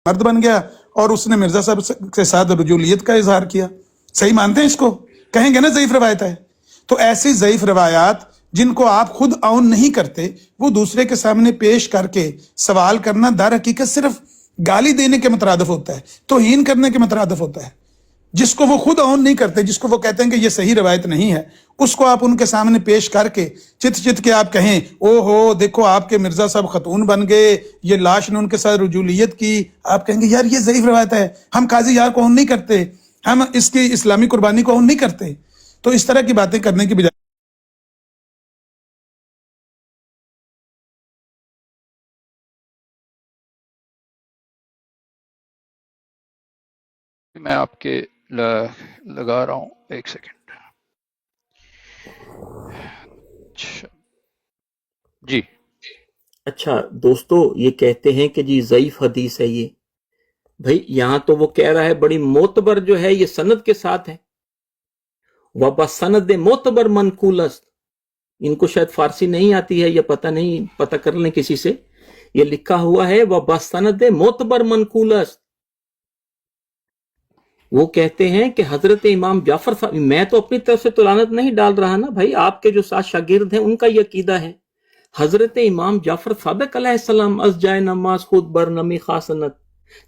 مرد بن گیا اور اس نے مرزا صاحب کے ساتھ رجولیت کا اظہار کیا. صحیح مانتے ہیں اس کو؟ کہیں گے نا ضعیف روایت ہے. تو ایسی ضعیف روایات جن کو آپ خود اون نہیں کرتے وہ دوسرے کے سامنے پیش کر کے سوال کرنا در حقیقت صرف گالی دینے کے مترادف ہوتا ہے، توہین کرنے کے مترادف ہوتا ہے. جس کو وہ خود اون نہیں کرتے، جس کو وہ کہتے ہیں کہ یہ صحیح روایت نہیں ہے، اس کو آپ ان کے سامنے پیش کر کے چت کے آپ کہیں او ہو دیکھو آپ کے مرزا صاحب خاتون بن گئے، یہ لاش نے ان کے ساتھ رجولیت کی. آپ کہیں گے یار یہ ضعیف روایت ہے، ہم قاضی یار کو اون نہیں کرتے، ہم اس کی اسلامی قربانی کو اون نہیں کرتے. تو اس طرح کی باتیں کرنے کی بجائے میں آپ کے لگا رہا ہوں، ایک سیکنڈ. جی اچھا دوستو، یہ کہتے ہیں کہ جی ضعیف حدیث ہے یہ. بھائی یہاں تو وہ کہہ رہا ہے بڑی معتبر جو ہے یہ سند کے ساتھ ہے. وَبَسَنَدِ معتبر منقول است. ان کو شاید فارسی نہیں آتی ہے یا پتہ نہیں، پتہ کر لیں کسی سے. یہ لکھا ہوا ہے وَبَسَنَدِ معتبر منقول است. وہ کہتے ہیں کہ حضرت امام جعفر صاحب، میں تو اپنی طرف سے تو لعنت نہیں ڈال رہا نا بھائی، آپ کے جو ساتھ شاگرد ہیں ان کا یہ عقیدہ ہے. حضرت امام جعفر صادق علیہ السلام از جائے نماز خود بر نمی خاصنت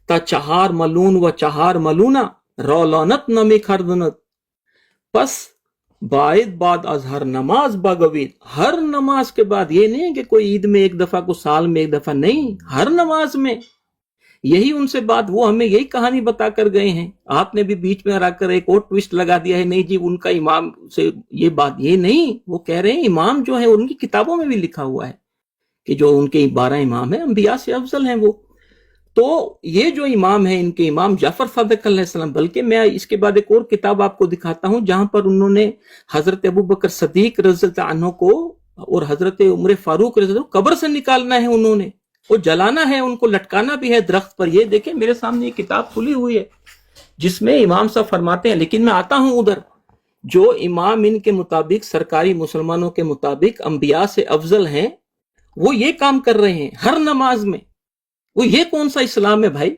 تا چہار ملون و چہار ملونا رولانت نمی خردنت. پس باعد بعد از ہر نماز باگوید، ہر نماز کے بعد، یہ نہیں کہ کوئی عید میں ایک دفعہ کو سال میں ایک دفعہ نہیں، ہر نماز میں. یہی ان سے بات، وہ ہمیں یہی کہانی بتا کر گئے ہیں. آپ نے بھی بیچ میں آ کر ایک اور ٹویسٹ لگا دیا ہے، نہیں جی ان کا امام سے یہ بات، یہ نہیں. وہ کہہ رہے ہیں امام جو ہے ان کی کتابوں میں بھی لکھا ہوا ہے کہ جو ان کے 12 امام ہیں انبیاء سے افضل ہیں وہ. تو یہ جو امام ہیں ان کے امام جعفر صادق علیہ السلام، بلکہ میں اس کے بعد ایک اور کتاب آپ کو دکھاتا ہوں جہاں پر انہوں نے حضرت ابوبکر صدیق رضی اللہ عنہ کو اور حضرت عمر فاروق رضی اللہ عنہ قبر سے نکالنا ہے، انہوں نے وہ جلانا ہے، ان کو لٹکانا بھی ہے درخت پر. یہ دیکھیں میرے سامنے یہ کتاب کھلی ہوئی ہے جس میں امام صاحب فرماتے ہیں. لیکن میں آتا ہوں ادھر، جو امام ان کے مطابق سرکاری مسلمانوں کے مطابق انبیاء سے افضل ہیں، وہ یہ کام کر رہے ہیں ہر نماز میں. وہ یہ کون سا اسلام ہے بھائی؟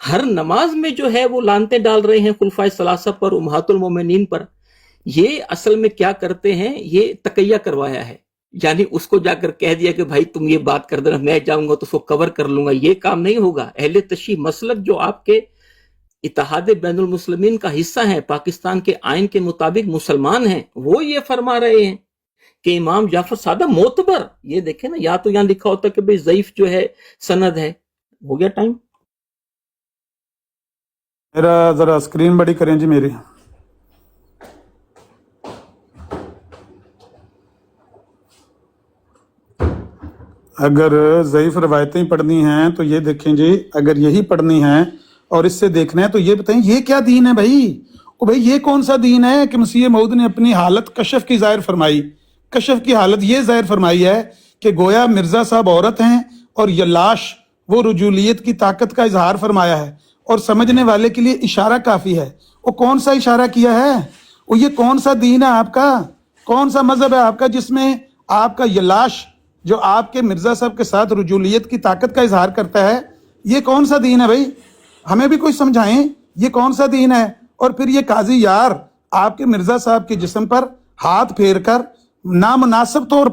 ہر نماز میں جو ہے وہ لعنتیں ڈال رہے ہیں خلفائے ثلاثہ پر، امہات المومنین پر. یہ اصل میں کیا کرتے ہیں، یہ تقیہ کروایا ہے، یعنی اس کو جا کر کہہ دیا کہ بھائی تم یہ بات کر دینا، میں جاؤں گا تو اس کو کور کر لوں گا. یہ کام نہیں ہوگا. اہل تشیع مسلک جو آپ کے اتحاد بین المسلمین کا حصہ ہیں، پاکستان کے آئین کے مطابق مسلمان ہیں، وہ یہ فرما رہے ہیں کہ امام جعفر صادق معتبر. یہ دیکھیں نا، یا تو یہاں لکھا ہوتا کہ بھئی ضعیف جو ہے سند ہے. ہو گیا ٹائم؟ میرا ذرا اسکرین بڑی کریں جی میری. اگر ضعیف روایتیں پڑھنی ہیں تو یہ دیکھیں جی، اگر یہی پڑھنی ہیں اور اس سے دیکھنا ہے تو یہ بتائیں یہ کیا دین ہے بھائی؟ او بھائی یہ کون سا دین ہے کہ مسیح موعود نے اپنی حالت کشف کی ظاہر فرمائی؟ کشف کی حالت یہ ظاہر فرمائی ہے کہ گویا مرزا صاحب عورت ہیں اور یہ لاش وہ رجولیت کی طاقت کا اظہار فرمایا ہے، اور سمجھنے والے کے لیے اشارہ کافی ہے. وہ کون سا اشارہ کیا ہے؟ وہ یہ کون سا دین ہے آپ کا؟ کون سا مذہب ہے آپ کا جس میں آپ کا یہ لاش جو آپ کے مرزا صاحب کے ساتھ رجولیت کی طاقت کا اظہار کرتا ہے؟ یہ کون سا دین ہے بھائی؟ ہمیں بھی کوئی سمجھائیں یہ کون سا دین ہے. اور پھر یہ قاضی یار آپ کے مرزا صاحب کے جسم پر ہاتھ پھیر کر نامناسب طور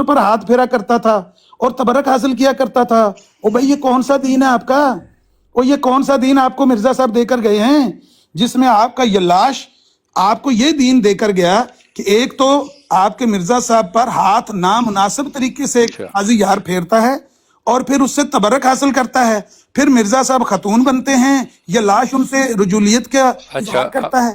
پر ہاتھ پھیرا کرتا تھا اور تبرک حاصل کیا کرتا تھا. او بھائی یہ کون سا دین ہے آپ کا؟ اور یہ کون سا دین آپ کو مرزا صاحب دے کر گئے ہیں جس میں آپ کا یہ لاش آپ کو یہ دین دے کر گیا کہ ایک تو آپ کے مرزا صاحب پر ہاتھ نامناسب طریقے سے قاضی یار پھیرتا ہے اور پھر اس سے تبرک حاصل کرتا ہے، پھر مرزا صاحب خاتون بنتے ہیں، یہ لاش ان سے رجولیت کا اظہار کرتا ہے.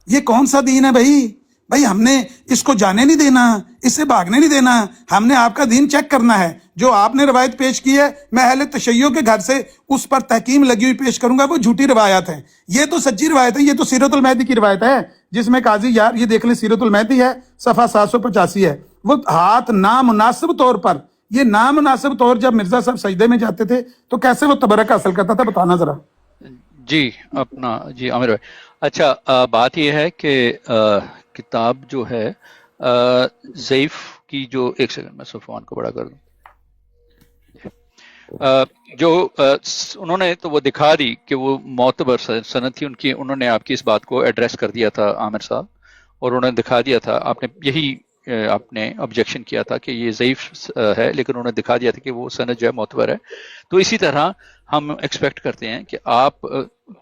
یہ کون سا دین ہے بھائی؟ بھائی ہم نے اس کو جانے نہیں دینا، اس سے بھاگنے نہیں دینا. ہم نے آپ کا دین چیک کرنا ہے. جو آپ نے روایت پیش کی ہے میں اہل تشیع کے گھر سے اس پر تحکیم لگی ہوئی پیش کروں گا، وہ جھوٹی روایات ہیں. یہ تو سچی روایت ہے، یہ تو سیرت المہدی کی روایت ہے جس میں قاضی یار، یہ دیکھ لیں سیرت المہدی ہے صفحہ 785 ہے، وہ ہاتھ نامناسب طور پر، یہ نامناسب طور جب مرزا صاحب سجدے میں جاتے تھے تو کیسے وہ تبرک حاصل کرتا تھا، بتانا ذرا. جی اپنا جی عامر بھائی. اچھا بات یہ ہے کہ کتاب جو ہے ضعیف کی جو، ایک سیکنڈ میں صفحان کو بڑا کر دوں. जो उन्होंने तो वो दिखा दी कि वो मोतबर सनद थी उनकी, उन्होंने आपकी इस बात को एड्रेस कर दिया था आमिर साहब, और उन्होंने दिखा दिया था, आपने यही आपने ऑब्जेक्शन किया था कि ये ज़ईफ है, लेकिन उन्होंने दिखा दिया था कि वो सनद जो है मोतबर है। तो इसी तरह हम एक्सपेक्ट करते हैं कि आप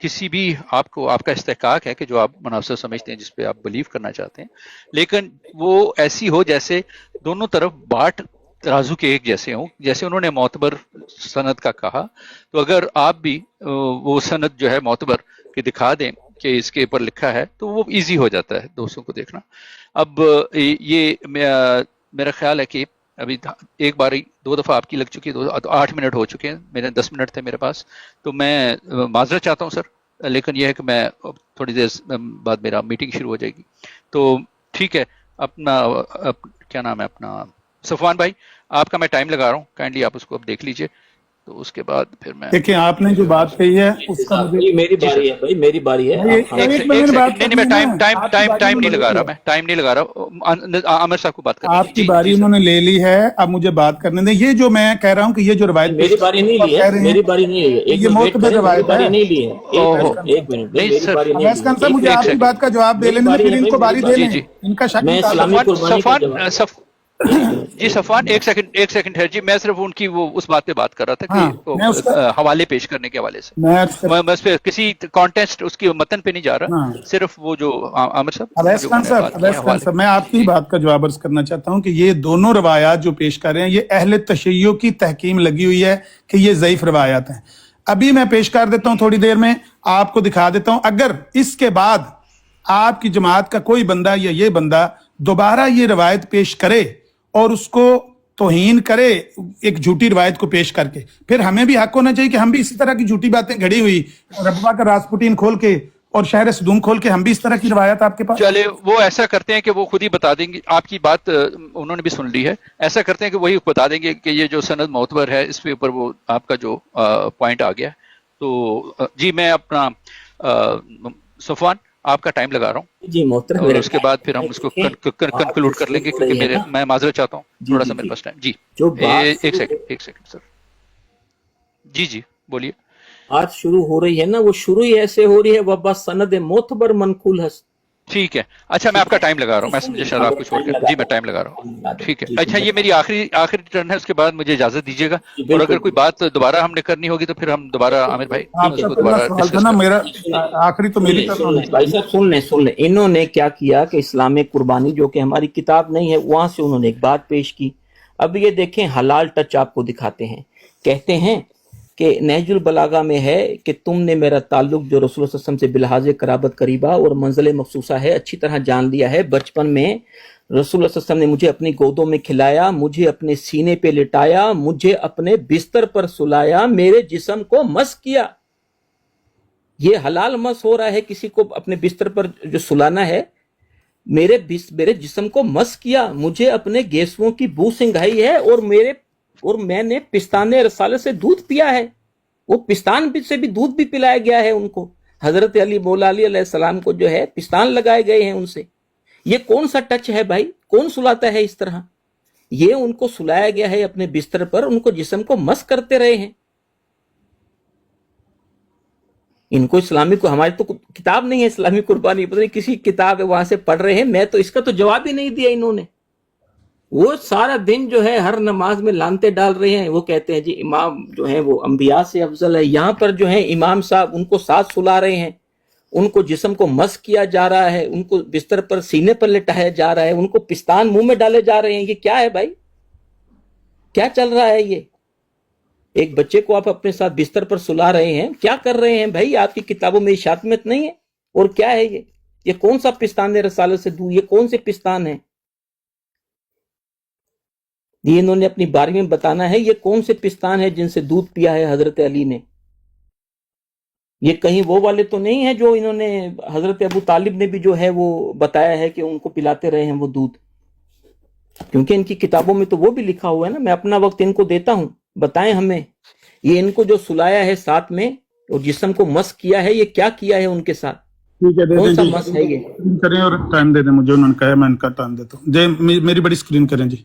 किसी भी, आपको आपका इस्तेहकाक है कि जो आप मुनासिब समझते हैं, जिस पे आप बिलीव करना चाहते हैं, लेकिन वो ऐसी हो जैसे दोनों तरफ बाट तराजू के एक जैसे हों। जैसे उन्होंने मोतबर सनद का कहा, तो अगर आप भी वो सनद जो है मोतबर की दिखा दें कि इसके ऊपर लिखा है, तो वो इजी हो जाता है दोस्तों को देखना। अब ये मेरा ख्याल है कि अभी एक बार 2 दफ़ा आपकी लग चुकी है, 8 मिनट हो चुके हैं, मेरे 10 मिनट थे मेरे पास, तो मैं माजरत चाहता हूँ सर, लेकिन यह है कि मैं थोड़ी देर बाद मेरा मीटिंग शुरू हो जाएगी। तो ठीक है, अपना क्या नाम है अपना, सफवान भाई, आपका मैं टाइम लगा रहा हूँ, काइंडली आप उसको अब देख लीजिए, तो उसके बाद फिर मैं देखिए आपने जो बात कही है उसका मुझे, ये मेरी बारी है भाई, मेरी बारी है। ये- आप- एक एक मिनट बात नहीं, मैं करनी है ना, टाइम आपकी बारी नहीं लगा रहा, उन्होंने मैं टाइम नहीं लगा रहा, आमिर साहब को बात करनी है। आपकी जी बारी जी सर। उन्होंने ले ली है, अब मुझे बात करने दें। ये जो मैं कह रहा हूँ कि ये जो रवायत मेरी बारी नहीं ली कह है, रहे मेरी हैं, बारी नहीं ली है, एक ये मिनट वेट मोतबर करें, मेरी रवायत बारी है। नहीं ली है, ओहो, एक मिनट, नहीं मेरी सर, बारी नहीं अवैस ली खान है। साहब, मुझे एक आपकी सेकंड। बात का जवाब दे मेरी लेने, बारी फिर है इनको भाई, बारी मेरी दे बारी। लें, जी इनका शक मैं निकाल इस्लामी लें। कुर्बानी का जवाब सफवान एक सेकंड है जी, मैं सिर्फ उनकी वो उस बात पे बात कर रहा था कि हाँ, वो, मैं उसका हवाले पेश करने के हवाले से, मैं मैं बस पे किसी कॉन्टेस्ट उसकी मतन पे नहीं जा रहा, हाँ, सिर्फ वो जो आमिर साहब अवैस जो खान उन्होंने साहब, बात की अवैस है खान हवाले साहब, मैं आपकी जी बात का जवाब अर्ज करना चाहता हूँ कि ये दोनों रवायात जो पेश कर रहे हैं, ये अहले तशय्यो की तहकीम लगी हुई है कि ये ज़ईफ रवायात हैं। अभी मैं पेश कर देता हूँ, थोड़ी देर में आपको दिखा देता हूँ। अगर इसके बाद आपकी जमात का कोई बंदा या ये बंदा दोबारा ये रवायत पेश करे और उसको तौहीन करे एक झूठी रवायत को पेश करके, फिर हमें भी हक होना चाहिए कि हम भी इसी तरह की झूठी बातें घड़ी हुई रब्बा का रासपुटीन खोल के और शहर सदूम खोल के, हम भी इस तरह की रवायत आपके पास। चले, वो ऐसा करते हैं कि वो खुद ही बता देंगे, आपकी बात उन्होंने भी सुन ली है, ऐसा करते हैं कि वही बता देंगे कि ये जो सनद मोतबर है, इसके ऊपर वो आपका जो पॉइंट आ गया। तो जी मैं अपना सफवान आपका टाइम लगा रहा हूँ, जी मोहतरम, और मेरा उसके बाद फिर हम उसको कंक्लूड कर लेंगे, क्योंकि रही है मेरे ना। मैं माजरत चाहता हूँ, जी, थोड़ा जी, सा मेरे जी। पास टाइम। जी जो बात एक सेकंड सर, जी जी बोलिए। आज शुरू हो रही है ना, वो शुरू ही ऐसे हो रही है, वह सनद मोतबर मनकुल है। ठीक है, अच्छा मैं आपका टाइम लगा रहा हूँ, मैं समझे शायद आप कुछ और कर, जी मैं टाइम लगा रहा हूँ, ठीक है। अच्छा ये मेरी आखिरी टर्न है, उसके बाद मुझे इजाजत दीजिएगा, और अगर कोई बात दोबारा हमने करनी होगी तो फिर हम दोबारा, आमिर भाई आपका उसको पहला दोबारा सवाल था डिस्कस ना, करें। मेरा आखिरी तो मेरी तरफ होना भाई साहब सुन ले, इन्होंने क्या किया कि इस्लामी कुर्बानी जो कि हमारी किताब नहीं है, वहां से उन्होंने एक बात पेश की। अब ये देखें, हलाल टच आपको दिखाते हैं, कहते हैं कि नहजुल बलागा में है कि तुमने मेरा ताल्लुक जो रसूल सल्लल्लाहु अलैहि वसल्लम से बिलहाज कराबत करीबा और मंजिल मखसूसा है अच्छी तरह जान लिया है। बचपन में रसूल सल्लल्लाहु अलैहि वसल्लम ने मुझे अपनी गोदों में खिलाया, मुझे अपने सीने पे लिटाया, मुझे अपने बिस्तर पर सुलाया, मेरे जिस्म को मस किया। ये हलाल मस हो रहा है, किसी को अपने बिस्तर पर जो सुलाना है, मेरे जिस्म को मस किया, मुझे अपने गेसुओं की बू सिंघाई है, और मैंने पिस्ताने रसाले से दूध पिया है। वो पिस्तान से भी दूध भी पिलाया गया है उनको। हजरत अली मौला अली अलैहि सलाम को जो है पिस्तान लगाए गए हैं उनसे। ये कौन सा टच है भाई? कौन सुलाता है इस तरह? ये उनको सुलाया गया है अपने बिस्तर पर, उनको जिस्म को मस करते रहे हैं। इनको इस्लामी को, हमारी तो किताब नहीं है इस्लामी कुर्बानी, पता नहीं किसी किताब है वहां से पढ़ रहे हैं। मैं तो इसका तो जवाब ही नहीं दिया इन्होंने। वो सारा दिन जो है हर नमाज में लानते डाल रहे हैं। वो कहते हैं जी इमाम जो है वो अंबिया से अफजल है। यहाँ पर जो है इमाम साहब उनको साथ सुला रहे हैं, उनको जिस्म को मस किया जा रहा है, उनको बिस्तर पर सीने पर लिटाया जा रहा है, उनको पिस्तान मुंह में डाले जा रहे हैं। ये क्या है भाई? क्या चल रहा है ये? एक बच्चे को आप अपने साथ बिस्तर पर सुला रहे हैं, क्या कर रहे हैं भाई? आपकी किताबों में शातमत नहीं है? और क्या है ये कौन सा पिस्तान है रसाले से दूध? ये कौन से पिस्तान है? ये इन्होंने अपनी बारी में बताना है, ये कौन से पिस्तान है जिनसे दूध पिया है हजरत अली ने। ये कहीं वो वाले तो नहीं है जो इन्होंने, हजरत अबू तालिब ने भी जो है वो बताया है कि उनको पिलाते रहे हैं वो दूध, क्योंकि इनकी किताबों में तो वो भी लिखा हुआ है ना। मैं अपना वक्त इनको देता हूं, बताएं हमें ये इनको जो सुलाया है साथ में और जिस्म को मस किया है, ये क्या किया है उनके साथ? ठीक है, दे कौन सा दें मस है ये? करें और टाइम दे दें मुझे, उन्होंने कहा मैं इनका टाइम देता हूँ। मेरी बड़ी स्क्रीन करें जी।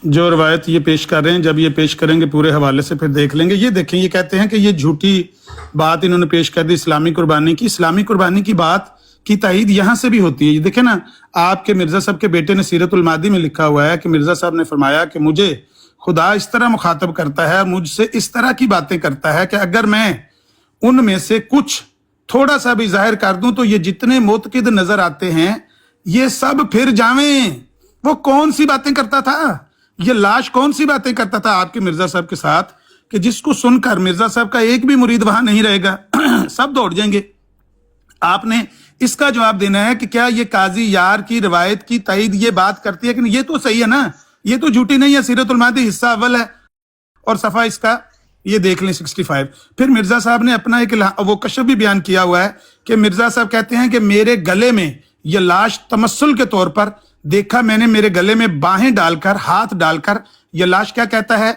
जो रवायत ये पेश कर रहे हैं, जब ये पेश करेंगे पूरे हवाले से फिर देख लेंगे। ये देखें, ये कहते हैं कि ये झूठी बात इन्होंने पेश कर दी इस्लामी कुर्बानी की। इस्लामी कुर्बानी की बात की तायीद यहाँ से भी होती है। ये देखें ना, आपके मिर्जा साहब के बेटे ने सीरतुल मादी में लिखा हुआ है कि मिर्जा साहब ने फरमाया कि मुझे खुदा इस तरह मुखातब करता है, मुझसे इस तरह की बातें करता है कि अगर मैं उनमें से कुछ थोड़ा सा भी जाहिर कर दूं तो ये जितने मुतकिद नजर आते हैं ये सब फिर जावें। वो कौन सी बातें करता था, ये लाश कौन सी बातें करता था आपके मिर्जा साहब के साथ कि जिसको सुनकर मिर्जा साहब का एक भी मुरीद वहां नहीं रहेगा, सब दौड़ जाएंगे। आपने इसका जवाब देना है कि क्या ये काजी यार की रिवायत की तायीद ये बात करती है कि नहीं? ये तो सही है ना, ये तो झूठी नहीं है। सीरतुल मादी हिस्सा अव्वल है और सफा इसका ये देख लें 65। फिर मिर्जा साहब ने अपना एक वो कशफ भी बयान किया हुआ है कि मिर्जा साहब कहते हैं कि मेरे गले में ये लाश तमस्सुल के तौर पर देखा मैंने, मेरे गले में बाहें डालकर, हाथ डालकर। ये लाश क्या कहता है?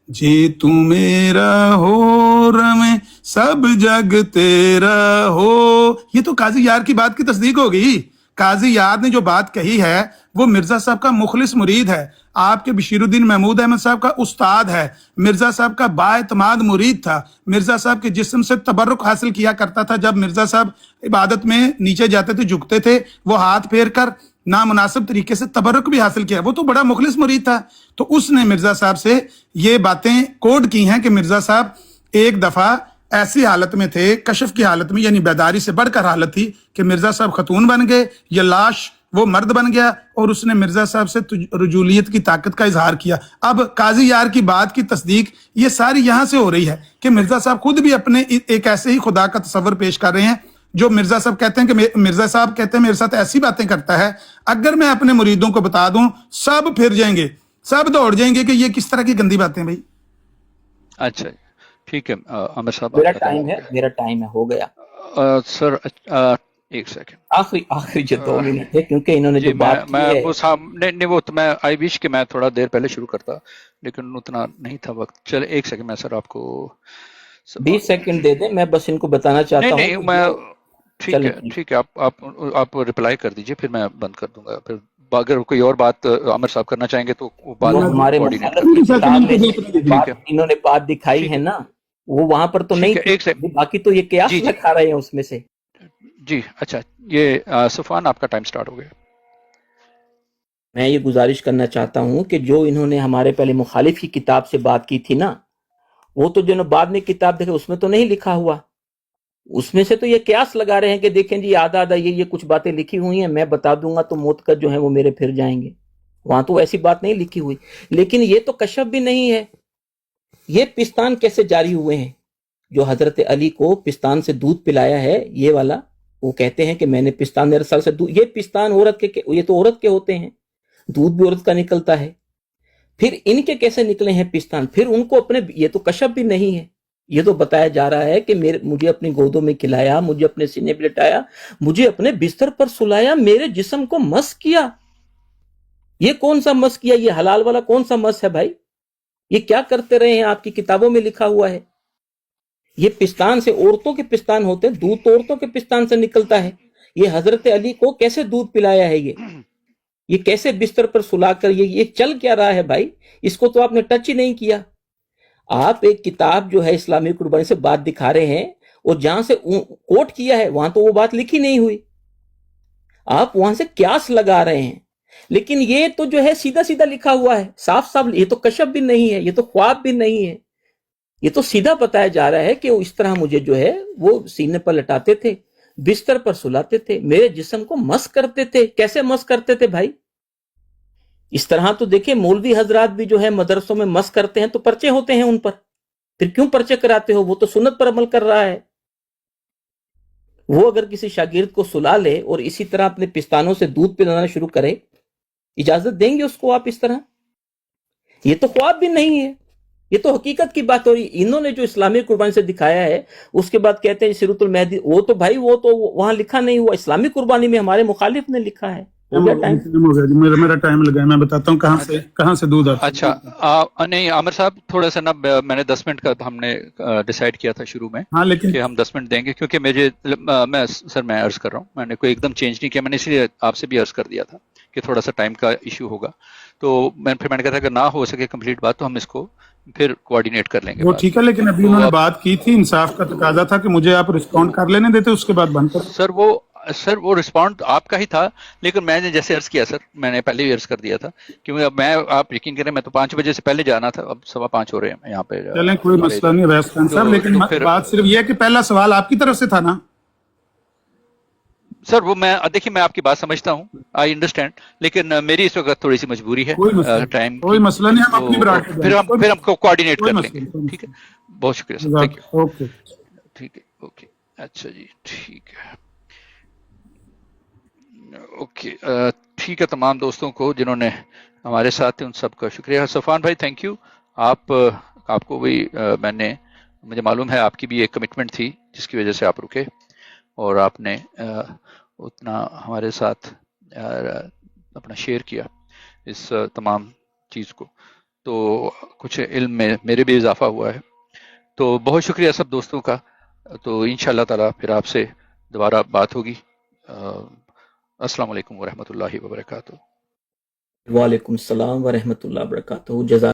जे तू मेरा हो रमे सब जग तेरा हो। ये तो काजी यार की बात की तस्दीक हो गई। काजी यार ने जो बात कही है वो मिर्जा साहब का मुखलिस मुरीद है, आपके बशीरुद्दीन महमूद अहमद साहब का उस्ताद है, मिर्जा साहब का बाएतमाद मुरीद था, मिर्जा साहब के जिस्म से तबर्रुक हासिल किया करता था। जब मिर्जा साहब इबादत में नीचे जाते थे, झुकते थे, वो हाथ फेर कर नामुनासिब तरीके से तबर्रुक भी हासिल किया। वो तो बड़ा मुखलिस मुरीद था। तो उसने मिर्जा साहब से ये बातें कोड की हैं कि मिर्जा साहब एक दफा ऐसी हालत में थे, कशफ की हालत में, यानी बेदारी से बढ़कर हालत थी कि मिर्जा साहब खतून बन गए, ये लाश वो मर्द बन गया और उसने मिर्जा साहब से रजूलियत की ताकत का इजहार किया। अब काजी यार की बात की तस्दीक ये सारी यहां से हो रही है कि मिर्जा साहब खुद भी अपने एक ऐसे ही खुदा का तस्वर पेश कर रहे हैं जो मिर्जा साहब कहते हैं कि मिर्जा साहब कहते हैं मेरे साथ ऐसी बातें करता है, अगर मैं अपने मुरीदों को बता दूं सब फिर जाएंगे, सब दौड़ जाएंगे कि ये किस तरह की गंदी बातें भाई। अच्छा ठीक है आमिर साहब, मेरा टाइम है, हो गया। सर एक सेकंड, आखिरी जो 2 मिनट है, क्योंकि इन्होंने जो बात की है वो सामने नहीं, वो तो मैं आई विश कि मैं थोड़ा देर पहले शुरू करता, लेकिन उतना नहीं था वक्त। चले एक सेकंड, मैं सर आपको 20 सेकंड दे दें, मैं बस इनको बताना चाहता हूँ। नहीं मैं ठीक है, आप रिप्लाई कर दीजिए, फिर मैं बंद कर दूंगा। फिर अगर कोई और बात आमिर साहब करना चाहेंगे तो वो बात हमारे इन्होंने बात दिखाई है ना, वो वहां पर तो नहीं, बाकी तो ये क्या खा रहे हैं उसमें से। जी अच्छा, ये सुफान आपका टाइम स्टार्ट हो गया। मैं ये गुजारिश करना चाहता हूं कि जो इन्होंने हमारे पहले मुखालिफ की किताब से बात की थी ना, वो तो जो बाद में किताब देखे उसमें तो नहीं लिखा हुआ, उसमें से तो ये कयास लगा रहे हैं कि देखें जी आधा आधा ये कुछ बातें लिखी हुई हैं, मैं बता दूंगा तो मोतकद जो है वो मेरे फिर जाएंगे। वहां तो ऐसी बात नहीं लिखी हुई। लेकिन ये तो कशफ भी नहीं है। ये पिस्तान कैसे जारी हुए हैं? जो हजरत अली को पिस्तान से दूध पिलाया है, ये वाला, वो कहते हैं कि मैंने पिस्तान मेरे सर से दूध, ये पिस्तान औरत के, ये तो औरत के होते हैं, दूध भी औरत का निकलता है। फिर इनके कैसे निकले हैं पिस्तान? फिर उनको अपने, ये तो कशफ भी नहीं है। ये तो बताया जा रहा है कि मुझे अपनी गोदों में खिलाया, मुझे अपने सीने पे लिटाया, मुझे अपने बिस्तर पर सुलाया, मेरे जिस्म को मस किया। ये कौन सा मस किया? ये हलाल वाला कौन सा मस है भाई? ये क्या करते रहे हैं? आपकी किताबों में लिखा हुआ है। ये पिस्तान से, औरतों के पिस्तान होते हैं, दूध तो औरतों के पिस्तान से निकलता है। ये हजरत अली को कैसे दूध पिलाया है? ये कैसे बिस्तर पर सुलाकर, ये चल क्या रहा है भाई? इसको तो आपने टच ही नहीं किया। आप एक किताब जो है इस्लामी कुर्बानी से बात दिखा रहे हैं, और जहां से कोट किया है वहां तो वो बात लिखी नहीं हुई, आप वहां से क्यास लगा रहे हैं। लेकिन ये तो जो है सीधा सीधा लिखा हुआ है, साफ साफ। ये तो कशफ भी नहीं है, ये तो ख्वाब भी नहीं है, ये तो सीधा बताया जा रहा है कि वो इस तरह मुझे जो है वो सीने पर लटाते थे, बिस्तर पर सुलाते थे, मेरे जिस्म को मस करते थे। कैसे मस करते थे भाई? इस तरह तो देखिए मौलवी हजरात भी जो है मदरसों में मस करते हैं तो पर्चे होते हैं उन पर। फिर क्यों पर्चे कराते हो? वो तो सुन्नत पर अमल कर रहा है। वो अगर किसी शागिर्द को सुला ले और इसी तरह अपने पिस्तानों से दूध पिलाना शुरू करे, इजाजत देंगे उसको आप इस तरह? ये तो ख्वाब भी नहीं है, ये तो हकीकत की बात हो रही। इन्होंने जो इस्लामी कुर्बानी से दिखाया है, उसके बाद कहते हैं सीरतुल मेहदी, वो तो भाई वो तो वहां लिखा नहीं हुआ। इस्लामी कुर्बानी में हमारे मुखालिफ ने लिखा है। मेरा टाइम लगा, मैं बताता हूँ कहाँ से दूध आता। अच्छा नहीं आमिर साहब, थोड़ा सा ना, मैंने 10 मिनट का हमने डिसाइड किया था शुरू में, हाँ, लेकिन कि हम 10 मिनट देंगे, क्योंकि मैं अर्ज कर रहा हूँ, मैंने कोई एकदम चेंज नहीं किया, मैंने इसलिए आपसे भी अर्ज कर दिया था कि थोड़ा सा टाइम का इशू होगा। تو پھر میں نے کہا تھا کہ نہ ہو سکے کمپلیٹ بات تو ہم اس کو پھر کوآرڈینیٹ کر لیں گے وہ بعد ٹھیک ہے، میں. لیکن ابھی تو انہوں نے اب بات کی تھی، انصاف کا تقاضا تھا کہ مجھے آپ رسپونڈ کر لینے دیتے، اس کے بعد بند کر. سر وہ رسپونڈ آپ کا ہی تھا، لیکن میں نے جیسے عرض کیا سر، میں نے پہلے ہی عرض کر دیا تھا، کیونکہ اب میں آپ یقین کریں میں تو 5 بجے سے پہلے جانا تھا، اب 5:15 ہو رہے ہیں یہاں پہ چلیں کوئی ہمارے مسئلہ ادھر. نہیں ویس خان صاحب، لیکن تو پھر بات صرف یہ ہے کہ پہلا سوال آپ کی طرف سے تھا نا. سر وہ میں دیکھیے میں آپ کی بات سمجھتا ہوں، آئی انڈرسٹینڈ، لیکن میری اس وقت تھوڑی سی مجبوری ہے کوئی مسئلہ ٹائم کوئی کی، مسئلہ نہیں، ہم اپنی تو براد پہ جائیں پھر گے. ہم کو کوآرڈینیٹ کوئی کر لیں مسئلہ گے. نہیں، کوئی ٹھیک ہے، مسئلہ بہت شکریہ سر، نہیں. Thank you. اوکے. ٹھیک ہے، اوکے، اچھا جی، ٹھیک ہے، اوکے. ٹھیک ہے، تمام دوستوں کو جنہوں نے ہمارے ساتھ تھے ان سب کا شکریہ. صفوان بھائی تھینک یو. آپ کو بھی مجھے معلوم ہے آپ کی بھی ایک کمٹمنٹ تھی جس کی وجہ سے آپ رکے، اور آپ نے اتنا ہمارے ساتھ اپنا شیئر کیا اس تمام چیز کو، تو کچھ علم میں میرے بھی اضافہ ہوا ہے. تو بہت شکریہ سب دوستوں کا. تو انشاءاللہ تعالی پھر آپ سے دوبارہ بات ہوگی. السلام علیکم ورحمۃ اللہ وبرکاتہ. وعلیکم السلام ورحمۃ اللہ وبرکاتہ. جزاک